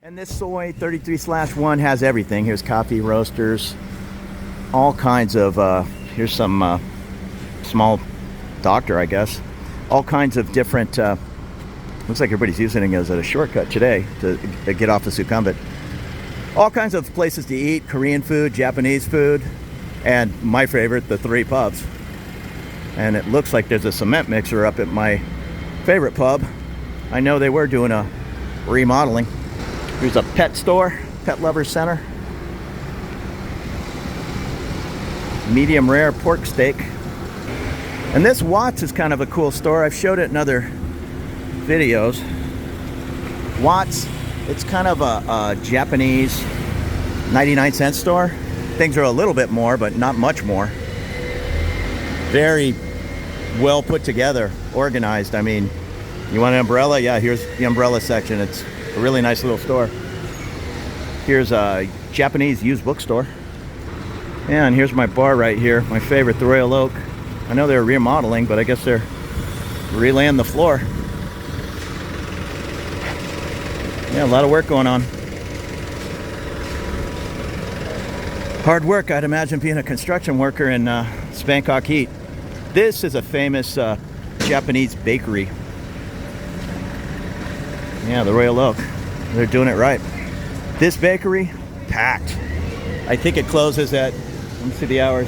And this Soi 33/1 has everything. Here's coffee roasters, all kinds of, here's some small doctor, I guess. All kinds of different, looks like everybody's using it as a shortcut today to get off the Sukhumvit. All kinds of places to eat, Korean food, Japanese food, and my favorite, the 3 pubs. And it looks like there's a cement mixer up at my favorite pub. I know they were doing a remodeling. Here's a pet store, pet lover center. Medium rare pork steak. And this Watts is kind of a cool store. I've showed it in other videos. Watts, it's kind of a Japanese 99-cent store. Things are a little bit more, but not much more. Very well put together, organized. I mean, you want an umbrella? Yeah, here's the umbrella section. It's a really nice little store. Here's a Japanese used bookstore. And here's my bar right here, my favorite, the Royal Oak. I know they're remodeling, but I guess they're relaying the floor. Yeah, a lot of work going on. Hard work, I'd imagine, being a construction worker in this Bangkok heat. This is a famous Japanese bakery. Yeah, the Royal Oak. They're doing it right. This bakery, packed. I think it closes at, let me see the hours,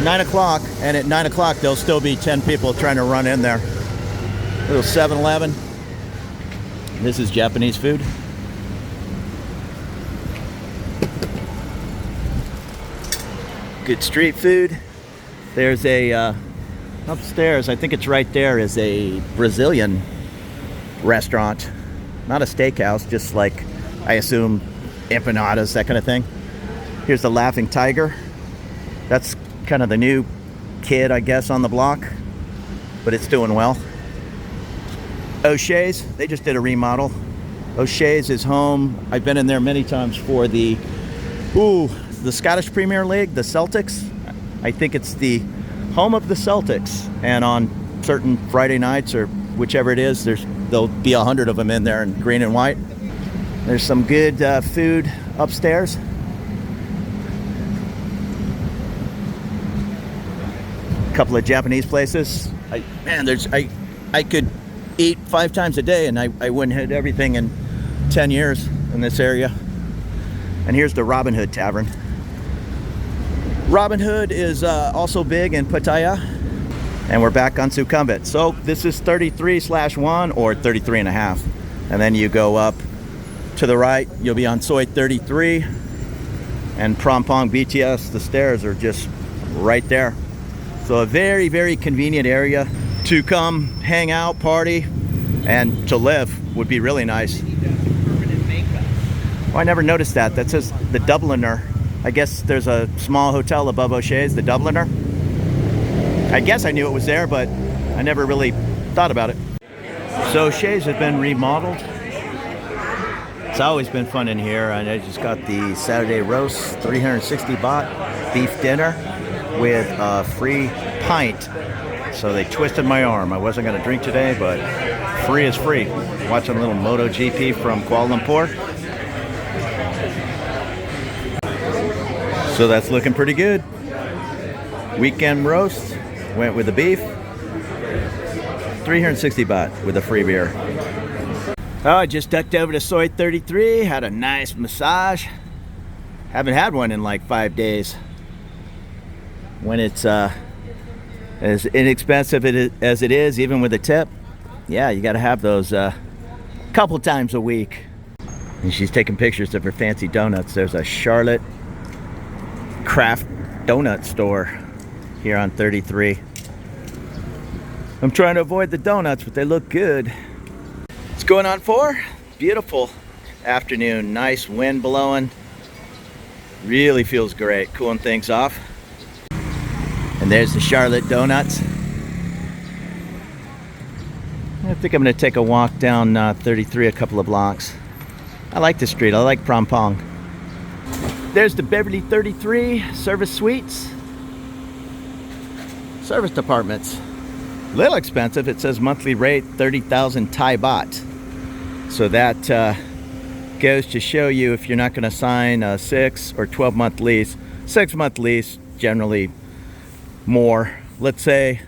9 o'clock, and at 9 o'clock there'll still be 10 people trying to run in there. Little 7-Eleven. This is Japanese food. Good street food. There's a, upstairs, I think it's right there, is a Brazilian restaurant. Not a steakhouse, just like, I assume, empanadas, that kind of thing. Here's the Laughing Tiger. That's kind of the new kid, I guess, on the block, but it's doing well. O'Shea's, they just did a remodel. O'Shea's is home. I've been in there many times for the Scottish Premier League, the Celtics. I think it's the home of the Celtics, and on certain Friday nights or whichever it is, there'll be 100 of them in there in green and white. There's some good food upstairs. A couple of Japanese places. I could eat 5 times a day and I wouldn't hit everything in 10 years in this area. And here's the Robin Hood Tavern. Robin Hood is also big in Pattaya. And we're back on Sukhumvit. So this is 33/1 or 33.5. And then you go up to the right, you'll be on Soi 33. And Prom BTS, the stairs are just right there. So a very, very convenient area to come hang out, party, and to live would be really nice. Oh, I never noticed that. That says the Dubliner. I guess there's a small hotel above O'Shea's, the Dubliner. I guess I knew it was there, but I never really thought about it. So O'Shea's has been remodeled. It's always been fun in here, and I just got the Saturday roast, 360 baht, beef dinner with a free pint. So they twisted my arm. I wasn't going to drink today, but free is free. Watching a little MotoGP from Kuala Lumpur. So that's looking pretty good. Weekend roast. Went with the beef. 360 baht with a free beer. Oh, I just ducked over to Soi 33. Had a nice massage. Haven't had one in like 5 days. When it's as inexpensive as it is, even with a tip, yeah, you got to have those a couple times a week. And she's taking pictures of her fancy donuts. There's a Charlotte craft donut store here on 33. I'm trying to avoid the donuts, but they look good. What's going on for? Beautiful afternoon, nice wind blowing. Really feels great, cooling things off. And there's the Charlotte donuts. I think I'm gonna take a walk down 33 a couple of blocks. I like this street, I like Prom. There's the Beverly 33 service suites. Service departments. Little expensive. It says monthly rate 30,000 Thai baht. So that Goes to show you if you're not going to sign a 6 or 12-month lease. 6-month lease, generally more. Let's say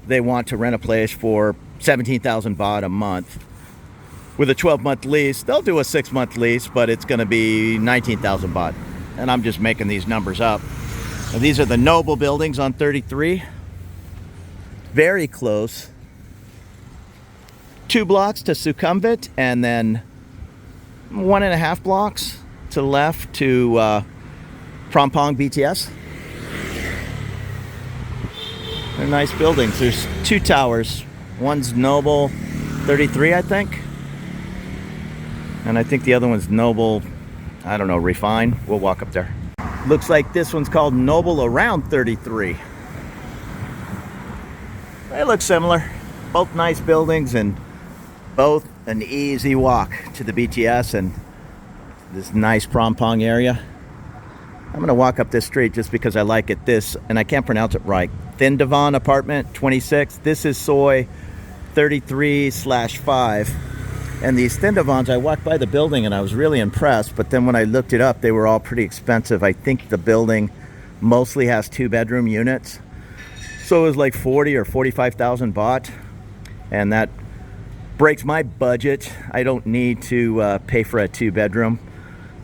they want to rent a place for 17,000 baht a month. With a 12-month lease, they'll do a 6-month lease, but it's going to be 19,000 baht. And I'm just making these numbers up. Now, these are the Noble buildings on 33. Very close. 2 blocks to Sukhumvit, and then 1.5 blocks to the left to Prom BTS. They're nice buildings. There's 2 towers. One's Noble 33, I think. And I think the other one's Noble, I don't know, Refine. We'll walk up there. Looks like this one's called Noble around 33. They look similar. Both nice buildings and both an easy walk to the BTS and this nice Prom area. I'm gonna walk up this street just because I like it. This, and I can't pronounce it right, Thindavan apartment 26. This is Soi 33/5. And these Thindavans, I walked by the building and I was really impressed, but then when I looked it up, they were all pretty expensive. I think the building mostly has 2-bedroom units. So it was like 40 or 45,000 baht. And that breaks my budget. I don't need to pay for a 2-bedroom,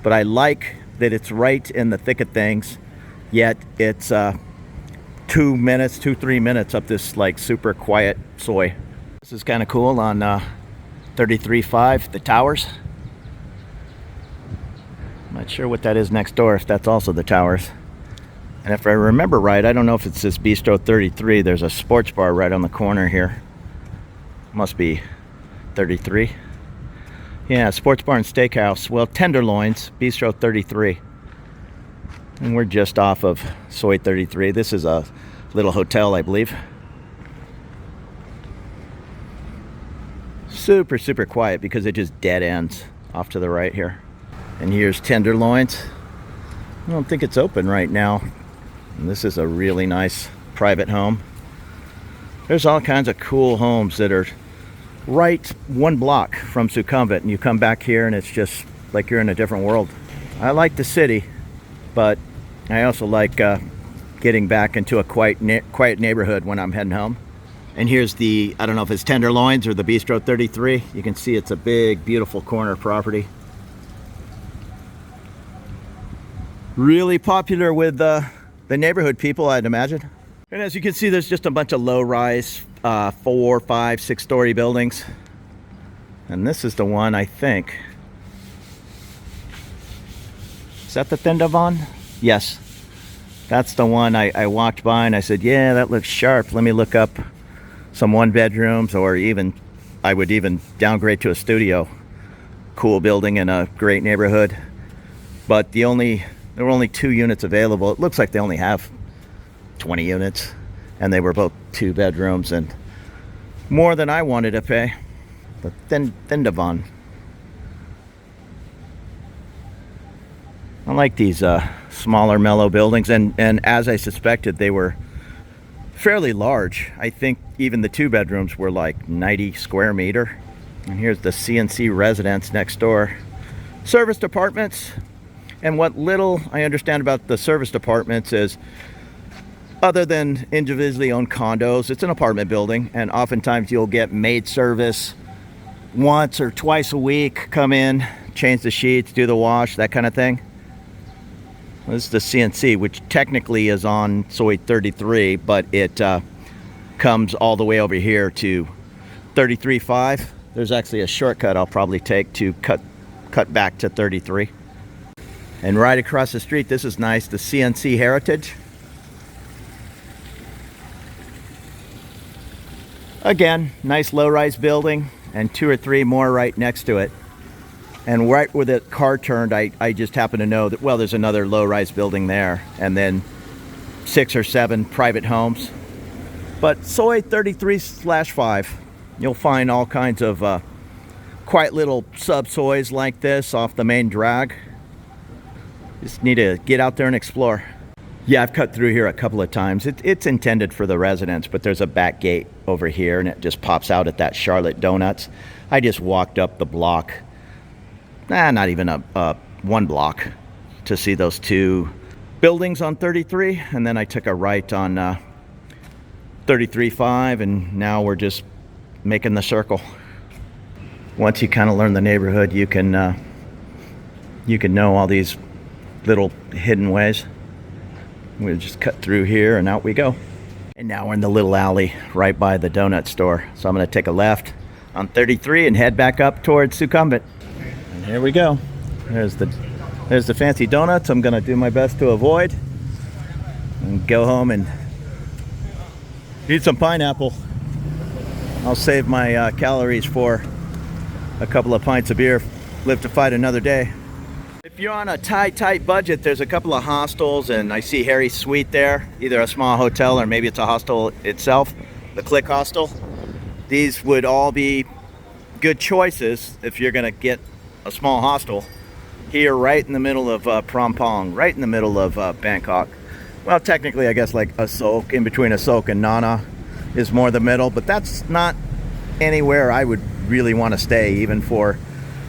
but I like that it's right in the thick of things, yet it's 2 minutes, 3 minutes up this like super quiet Soi. This is kind of cool on 33/5, the towers. I'm not sure what that is next door, if that's also the towers. And if I remember right, I don't know if it's this Bistro 33, there's a sports bar right on the corner here. Must be 33. Yeah, sports bar and steakhouse. Well, Tenderloins, Bistro 33. And we're just off of Soi 33. This is a little hotel, I believe. Super, super quiet because it just dead ends off to the right here. And here's Tenderloins. I don't think it's open right now. And this is a really nice private home. There's all kinds of cool homes that are right 1 block from Sukhumvit, and you come back here and it's just like you're in a different world. I like the city, but I also like getting back into a quiet neighborhood when I'm heading home. And here's the, I don't know if it's Tenderloins or the Bistro 33. You can see it's a big, beautiful corner property. Really popular with the neighborhood people, I'd imagine. And as you can see, there's just a bunch of low-rise 4, 5, 6-story buildings. And this is the one, I think. Is that the Thindavan? Yes. That's the one I walked by and I said, yeah, that looks sharp. Let me look up some 1-bedrooms, or even, I would even downgrade to a studio. Cool building in a great neighborhood. But there were only 2 units available. It looks like they only have 20 units, and they were both 2 bedrooms and more than I wanted to pay. The Thindavan. I like these smaller, mellow buildings, and as I suspected, they were fairly large. I think even the 2 bedrooms were like 90 square meter. And here's the CNC residence next door. Serviced apartments. And what little I understand about the serviced apartments is, other than individually owned condos, it's an apartment building, and oftentimes you'll get maid service once or twice a week, come in, change the sheets, do the wash, that kind of thing. This is the CNC, which technically is on Soi 33, but it comes all the way over here to 33/5. There's actually a shortcut I'll probably take to cut back to 33. And right across the street, this is nice, the CNC Heritage. Again, nice low-rise building, and 2 or 3 more right next to it. And right where the car turned, I just happen to know that, well, there's another low-rise building there, and then 6 or 7 private homes. But Soi 33/5, you'll find all kinds of quiet little sub-Sois like this off the main drag. Just need to get out there and explore. Yeah, I've cut through here a couple of times. It's intended for the residents, but there's a back gate over here, and it just pops out at that Charlotte Donuts. I just walked up the block not even a 1 block to see those 2 buildings on 33, and then I took a right on 33.5, and now we're just making the circle. Once you kind of learn the neighborhood, you can know all these little hidden ways. We'll just cut through here and out we go. And now we're in the little alley right by the donut store. So I'm going to take a left on 33 and head back up towards Sukhumvit. And here we go. There's the fancy donuts I'm going to do my best to avoid. And go home and eat some pineapple. I'll save my calories for a couple of pints of beer. Live to fight another day. If you're on a tight budget, there's a couple of hostels, and I see Harry's Suite there, either a small hotel or maybe it's a hostel itself, the Click Hostel. These would all be good choices if you're going to get a small hostel here right in the middle of Prom, right in the middle of Bangkok. Well, technically, I guess like Asok, in between Asok and Nana is more the middle, but that's not anywhere I would really want to stay, even for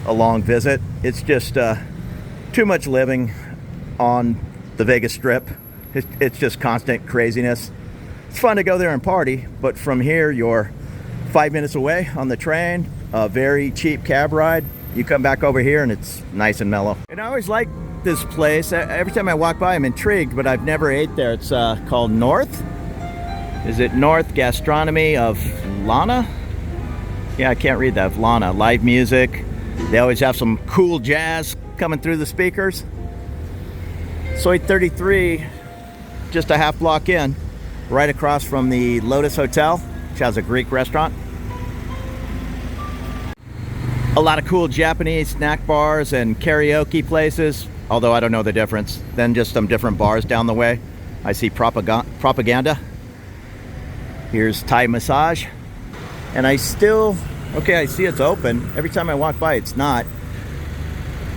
a long visit. It's just too much living on the Vegas Strip. It's just constant craziness. It's fun to go there and party, but from here you're 5 minutes away on the train, a very cheap cab ride. You come back over here and it's nice and mellow. And I always like this place. Every time I walk by I'm intrigued, but I've never ate there. It's called North. Is it North Gastronomy of Lana? Yeah, I can't read that. Lana. Live music. They always have some cool jazz coming through the speakers. Soi 33, just a half block in, right across from the Lotus Hotel, which has a Greek restaurant. A lot of cool Japanese snack bars and karaoke places, although I don't know the difference. Then just some different bars down the way. I see propaganda. Here's Thai massage. And I see it's open. Every time I walk by, it's not.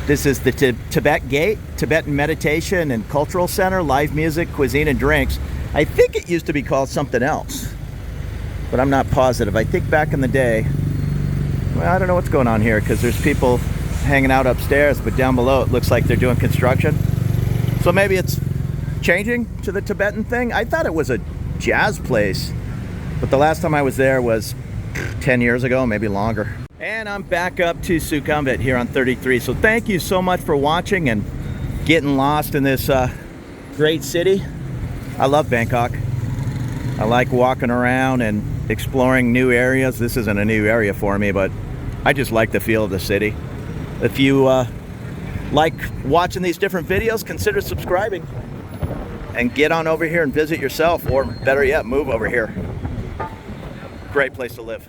This is the Tibet Gate, Tibetan Meditation and Cultural Center, live music, cuisine, and drinks. I think it used to be called something else, but I'm not positive. I think back in the day, well, I don't know what's going on here because there's people hanging out upstairs, but down below it looks like they're doing construction. So maybe it's changing to the Tibetan thing. I thought it was a jazz place, but the last time I was there was 10 years ago, maybe longer. And I'm back up to Sukhumvit here on 33. So thank you so much for watching and getting lost in this great city. I love Bangkok. I like walking around and exploring new areas. This isn't a new area for me, but I just like the feel of the city. If you like watching these different videos, consider subscribing and get on over here and visit yourself, or better yet, move over here. Great place to live.